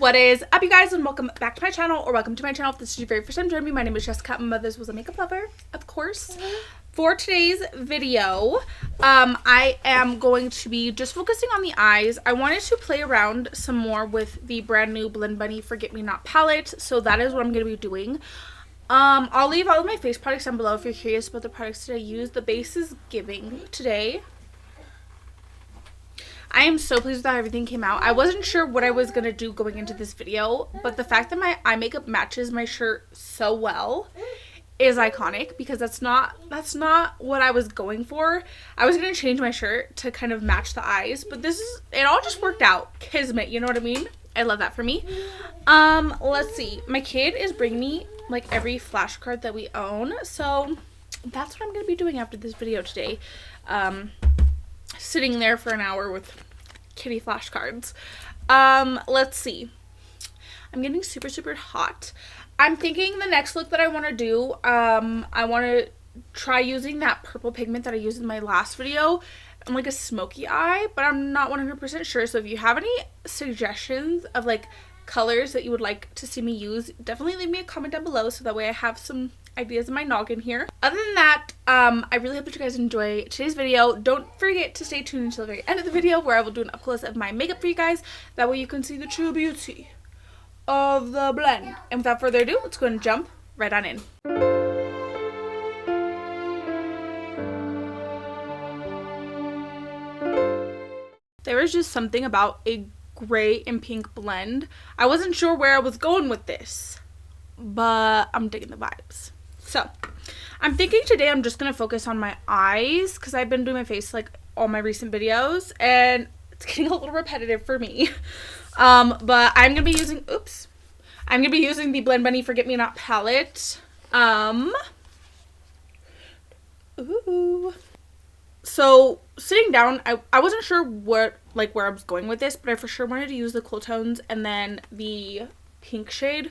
What is up, you guys, and welcome back to my channel, or welcome to my channel if this is your very first time joining me. My name is Jessica. My mother's was a makeup lover, of course. For today's video, I am going to be just focusing on the eyes. I wanted to play around some more with the brand new Blend Bunny Forget Me Not palette, so that is what I'm going to be doing. I'll leave all of my face products down below if you're curious about the products that I use. The base is giving today. I am so pleased with how everything came out. I wasn't sure what I was going to do going into this video, but the fact that my eye makeup matches my shirt so well is iconic, because that's not what I was going for. I was going to change my shirt to kind of match the eyes, but it all just worked out. Kismet, you know what I mean? I love that for me. Let's see. My kid is bringing me like every flashcard that we own, so that's what I'm going to be doing after this video today. Sitting there for an hour with kitty flashcards. Let's see. I'm getting super hot. I'm thinking the next look that I want to do, I want to try using that purple pigment that I used in my last video and like a smoky eye, but I'm not 100% sure. So if you have any suggestions of like colors that you would like to see me use, definitely leave me a comment down below so that way I have some ideas in my noggin here. Other than that, I really hope that you guys enjoy today's video. Don't forget to stay tuned until the very end of the video, where I will do an up close of my makeup for you guys. That way you can see the true beauty of the blend. And without further ado, let's go and jump right on in. There was just something about a gray and pink blend. I wasn't sure where I was going with this, but I'm digging the vibes. So I'm thinking today I'm just gonna focus on my eyes, because I've been doing my face like all my recent videos and it's getting a little repetitive for me. But I'm gonna be using the Blend Bunny Forget Me Not palette. So sitting down, I wasn't sure where I was going with this, but I for sure wanted to use the cool tones and then the pink shade.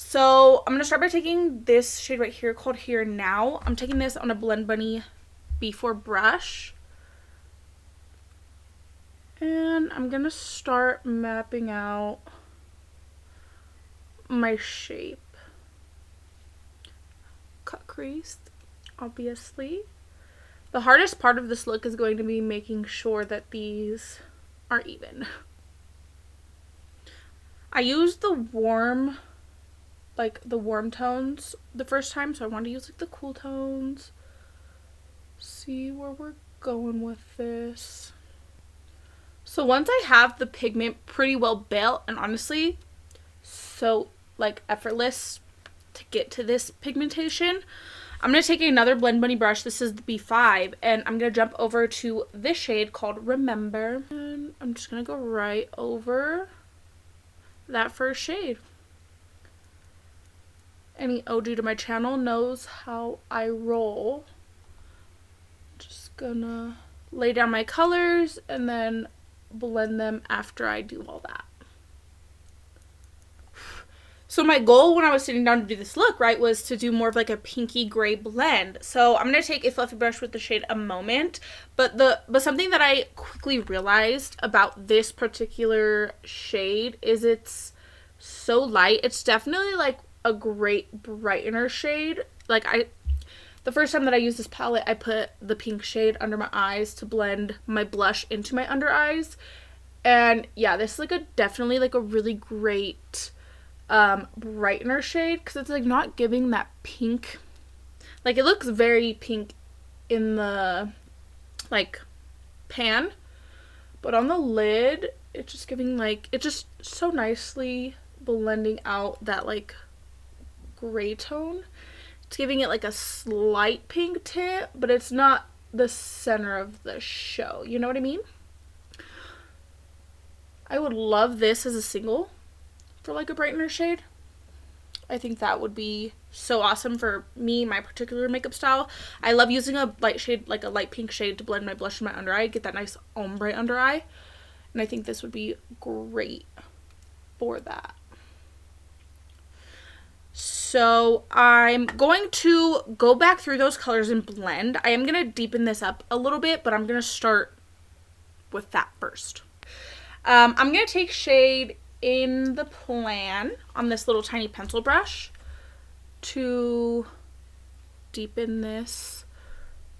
So I'm going to start by taking this shade right here called Here Now. I'm taking this on a Blend Bunny B4 brush. And I'm going to start mapping out my shape. Cut crease, obviously. The hardest part of this look is going to be making sure that these are even. I used the warm tones the first time, so I want to use like the cool tones. See where we're going with this. So once I have the pigment pretty well built, and honestly so like effortless to get to this pigmentation, I'm going to take another Blend Bunny brush. This is the B5, and I'm going to jump over to this shade called Remember, and I'm just going to go right over that first shade. Any OG to my channel knows how I roll. Just gonna lay down my colors and then blend them after I do all that. So my goal when I was sitting down to do this look, right, was to do more of like a pinky gray blend. So I'm going to take a fluffy brush with the shade A Moment, but something that I quickly realized about this particular shade is it's so light. It's definitely like a great brightener shade. Like the first time that I used this palette, I put the pink shade under my eyes to blend my blush into my under eyes. And yeah, this is like definitely like a really great brightener shade, because it's like not giving that pink, like it looks very pink in the like pan, but on the lid it's just giving like, it's just so nicely blending out that like gray tone. It's giving it like a slight pink tint, but it's not the center of the show, you know what I mean? I would love this as a single for like a brightener shade. I think that would be so awesome for me, my particular makeup style. I love using a light shade, like a light pink shade, to blend my blush in my under eye, get that nice ombre under eye, and I think this would be great for that. So I'm going to go back through those colors and blend. I am going to deepen this up a little bit, but I'm going to start with that first. I'm going to take shade in the plan on this little tiny pencil brush to deepen this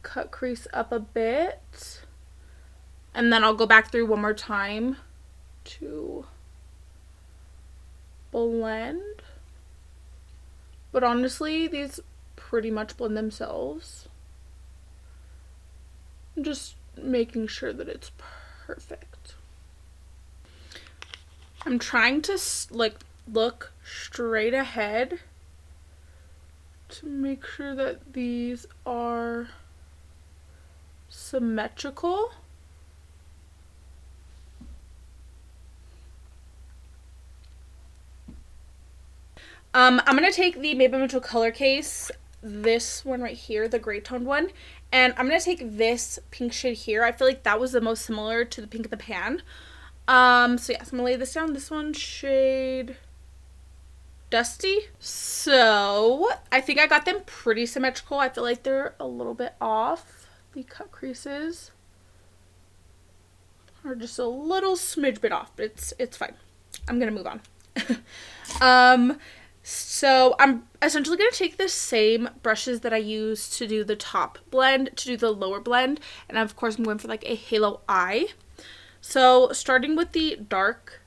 cut crease up a bit. And then I'll go back through one more time to blend. But honestly, these pretty much blend themselves. I'm just making sure that it's perfect. I'm trying to like look straight ahead to make sure that these are symmetrical. I'm going to take the Maybelline Mental Color Case, this one right here, the gray toned one, and I'm going to take this pink shade here. I feel like that was the most similar to the pink of the pan. So yes, I'm going to lay this down. This one, shade Dusty. So I think I got them pretty symmetrical. I feel like they're a little bit off. The cut creases are just a little smidge bit off, but it's fine. I'm going to move on. So I'm essentially going to take the same brushes that I used to do the top blend to do the lower blend. And of course I'm going for like a halo eye. So starting with the dark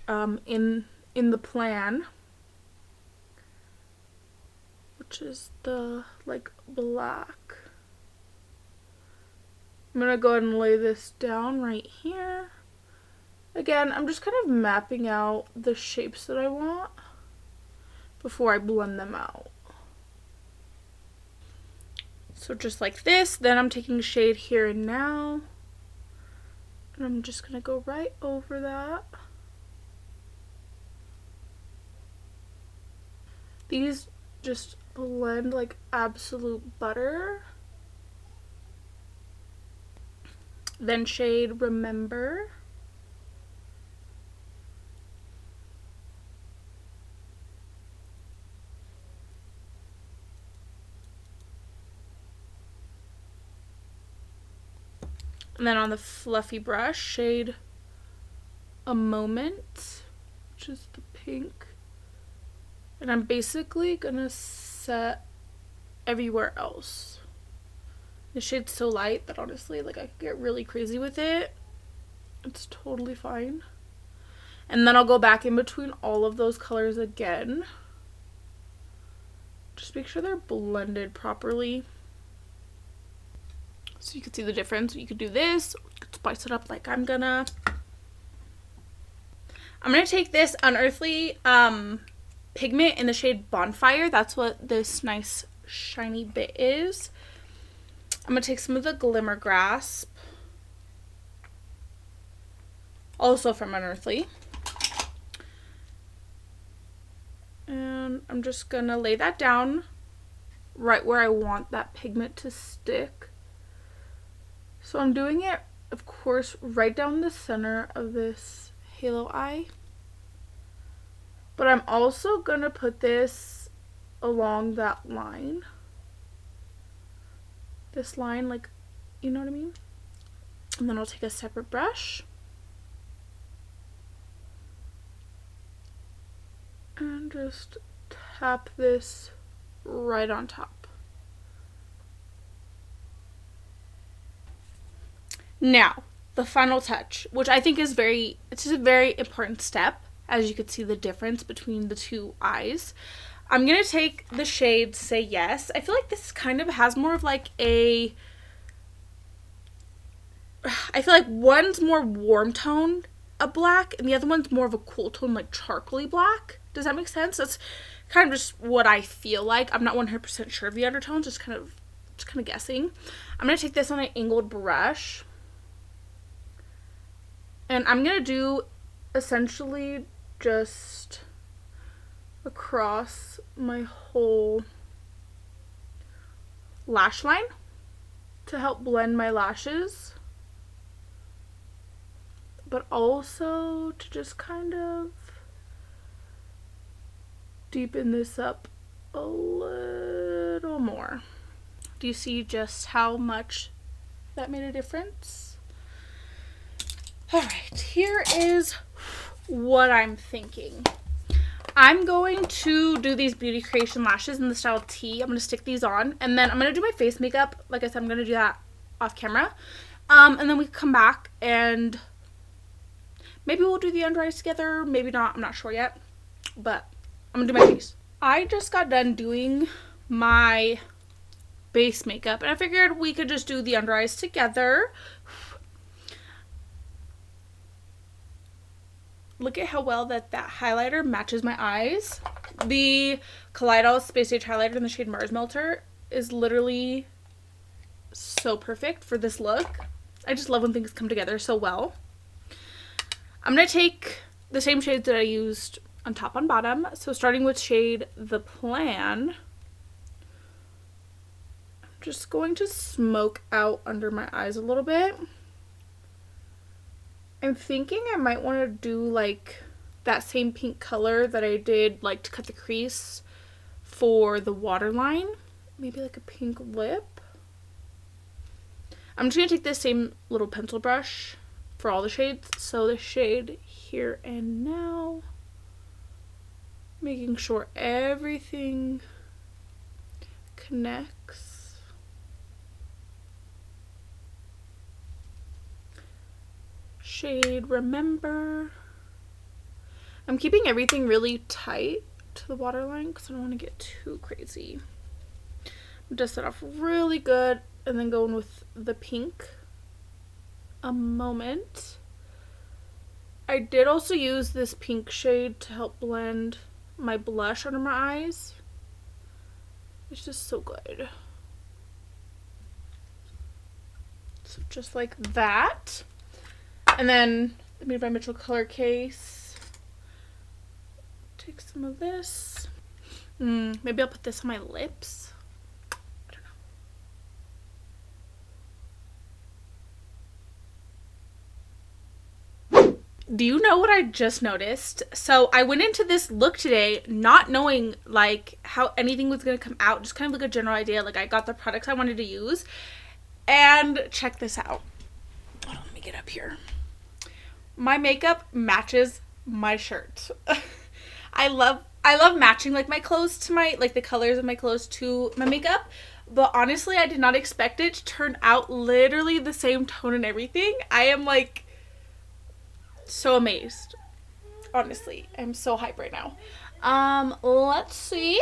in the plan, which is the like black. I'm going to go ahead and lay this down right here. Again, I'm just kind of mapping out the shapes that I want before I blend them out. So just like this, then I'm taking shade Here and Now, and I'm just gonna go right over that. These just blend like absolute butter. Then shade Remember. And then on the fluffy brush, shade A Moment, which is the pink. And I'm basically gonna set everywhere else. The shade's so light that honestly, like, I could get really crazy with it. It's totally fine. And then I'll go back in between all of those colors again. Just make sure they're blended properly. So you can see the difference. You could do this, or you could spice it up like I'm gonna. I'm gonna take this Unearthly pigment in the shade Bonfire. That's what this nice shiny bit is. I'm gonna take some of the Glimmer Grasp, also from Unearthly. And I'm just gonna lay that down right where I want that pigment to stick. So I'm doing it, of course, right down the center of this halo eye. But I'm also gonna put this along that line. This line, like, you know what I mean? And then I'll take a separate brush. And just tap this right on top. Now, the final touch, which I think is it's a very important step, as you can see the difference between the two eyes. I'm going to take the shade Say Yes. I feel like this kind of has more of like I feel like one's more warm tone of black, and the other one's more of a cool tone, like charcoaly black. Does that make sense? That's kind of just what I feel like. I'm not 100% sure of the undertones, just kind of guessing. I'm going to take this on an angled brush. And I'm going to do essentially just across my whole lash line to help blend my lashes. But also to just kind of deepen this up a little more. Do you see just how much that made a difference? Alright, here is what I'm thinking. I'm going to do these Beauty Creation lashes in the style T. I'm going to stick these on, and then I'm going to do my face makeup. Like I said, I'm going to do that off camera. And then we come back and maybe we'll do the under eyes together. Maybe not. I'm not sure yet. But I'm going to do my face. I just got done doing my base makeup, and I figured we could just do the under eyes together. Look at how well that highlighter matches my eyes. The Kaleidos Space Age highlighter in the shade Mars Melter is literally so perfect for this look. I just love when things come together so well. I'm going to take the same shades that I used on top and bottom. So starting with shade The Plan, I'm just going to smoke out under my eyes a little bit. I'm thinking I might want to do like that same pink color that I did like to cut the crease for the waterline. Maybe like a pink lip. I'm just going to take this same little pencil brush for all the shades. So the shade Here and Now. Making sure everything connects. Shade Remember. I'm keeping everything really tight to the waterline because I don't want to get too crazy. Dust it off really good and then going with the pink a moment. I did also use this pink shade to help blend my blush under my eyes. It's just so good. So just like that. And then the Made by Mitchell color case. Take some of this. Maybe I'll put this on my lips. I don't know. Do you know what I just noticed? So I went into this look today not knowing like how anything was going to come out. Just kind of like a general idea. Like I got the products I wanted to use. And check this out. Hold on, let me get up here. My makeup matches my shirt. I love matching like my clothes to my, like the colors of my clothes to my makeup. But honestly, I did not expect it to turn out literally the same tone and everything. I am like so amazed. Honestly, I'm so hyped right now. Let's see.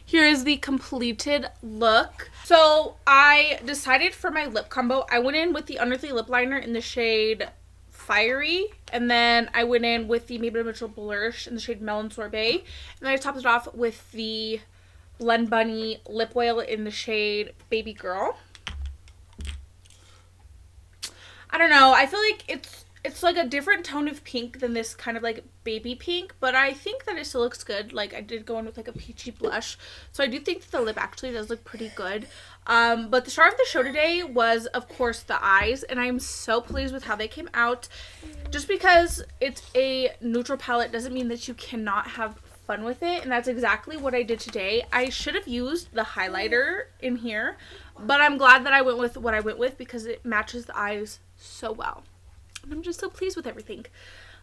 Here is the completed look. So I decided for my lip combo, I went in with the Unearthly lip liner in the shade Fiery, and then I went in with the Made by Mitchell Blursh in the shade Melon Sorbet, and then I topped it off with the Blend Bunny lip oil in the shade Baby Girl. I don't know, I feel like it's like a different tone of pink than this kind of like baby pink, but I think that it still looks good. Like I did go in with like a peachy blush, so I do think that the lip actually does look pretty good. But the star of the show today was of course the eyes, and I'm so pleased with how they came out. Just because it's a neutral palette doesn't mean that you cannot have fun with it, and that's exactly what I did today. I should have used the highlighter in here, but I'm glad that I went with what I went with because it matches the eyes so well. I'm just so pleased with everything.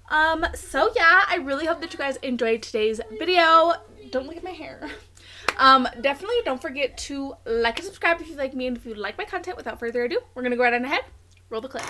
So yeah, I really hope that you guys enjoyed today's video. Don't look at my hair. Definitely don't forget to like and subscribe if you like me and if you like my content. Without further ado, we're gonna go right on ahead, roll the clip.